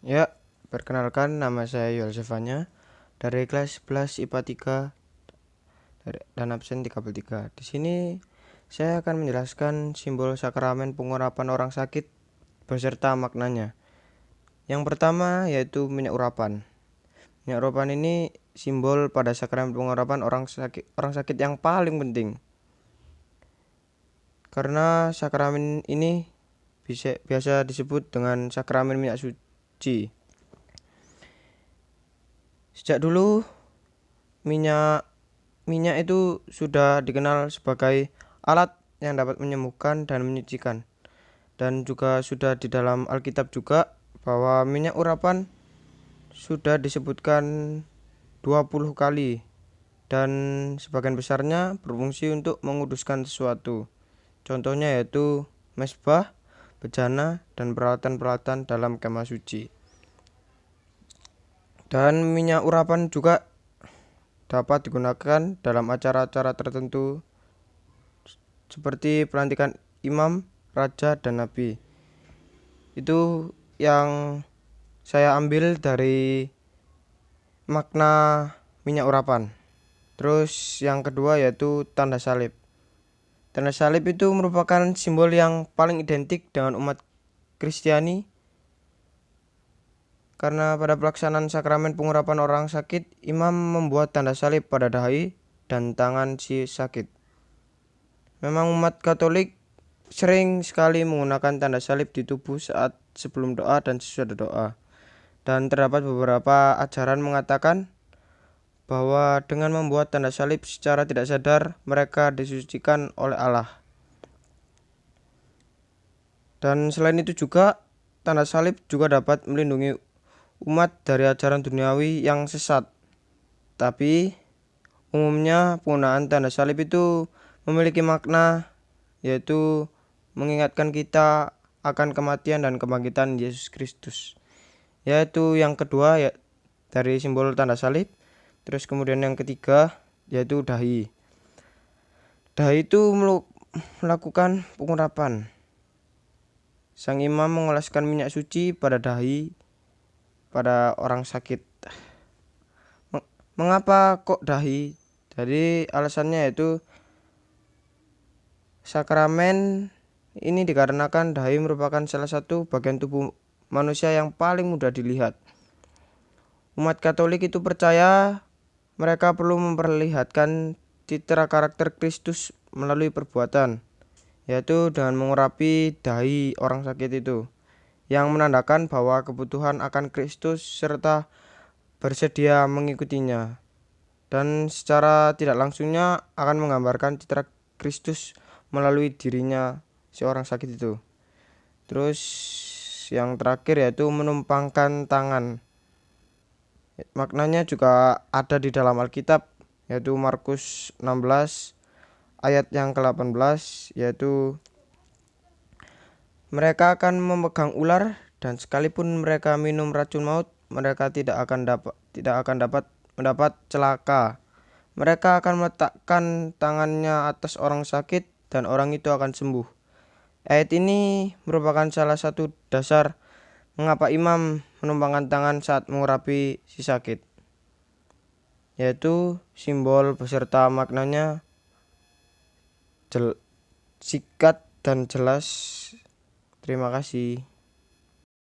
Ya, perkenalkan nama saya Yolsefanya dari kelas 11 IPA 3 dan absen 33. Di sini saya akan menjelaskan simbol sakramen pengurapan orang sakit beserta maknanya. Yang pertama yaitu minyak urapan. Minyak urapan ini simbol pada sakramen pengurapan orang sakit yang paling penting. Karena sakramen ini biasa disebut dengan sakramen minyak suci. Sejak dulu minyak minyak itu sudah dikenal sebagai alat yang dapat menyembuhkan dan menyucikan. Dan juga sudah di dalam Alkitab juga bahwa minyak urapan sudah disebutkan 20 kali dan sebagian besarnya berfungsi untuk menguduskan sesuatu. Contohnya yaitu mesbah, bejana, dan peralatan-peralatan dalam kemah suci. Dan minyak urapan juga dapat digunakan dalam acara-acara tertentu seperti pelantikan imam, raja, dan nabi. Itu yang saya ambil dari makna minyak urapan. Terus yang kedua yaitu tanda salib. Tanda salib itu merupakan simbol yang paling identik dengan umat Kristiani karena pada pelaksanaan sakramen pengurapan orang sakit, imam membuat tanda salib pada dahi dan tangan si sakit. Memang umat Katolik sering sekali menggunakan tanda salib di tubuh saat sebelum doa dan sesudah doa. Dan terdapat beberapa ajaran mengatakan bahwa dengan membuat tanda salib secara tidak sadar, mereka disucikan oleh Allah. Dan selain itu juga, tanda salib juga dapat melindungi umat dari ajaran duniawi yang sesat. Tapi umumnya penggunaan tanda salib itu memiliki makna, yaitu mengingatkan kita akan kematian dan kebangkitan Yesus Kristus. Yaitu yang kedua ya dari simbol tanda salib. Terus kemudian yang ketiga yaitu dahi. Dahi itu melakukan pengurapan. Sang imam mengoleskan minyak suci pada dahi pada orang sakit. Mengapa kok dahi? Jadi alasannya yaitu sakramen ini dikarenakan dahi merupakan salah satu bagian tubuh manusia yang paling mudah dilihat. Umat Katolik itu percaya mereka perlu memperlihatkan citra karakter Kristus melalui perbuatan, yaitu dengan mengurapi dahi orang sakit itu, yang menandakan bahwa kebutuhan akan Kristus serta bersedia mengikutinya. Dan secara tidak langsungnya akan menggambarkan citra Kristus melalui dirinya si orang sakit itu. Terus yang terakhir yaitu menumpangkan tangan. Maknanya juga ada di dalam Alkitab, yaitu Markus 16 ayat yang ke-18, yaitu mereka akan memegang ular dan sekalipun mereka minum racun maut, mereka tidak akan dapat mendapat celaka. Mereka akan meletakkan tangannya atas orang sakit dan orang itu akan sembuh. Ayat ini merupakan salah satu dasar mengapa imam menumpangkan tangan saat mengurapi si sakit, yaitu simbol beserta maknanya sikat dan jelas. Terima kasih.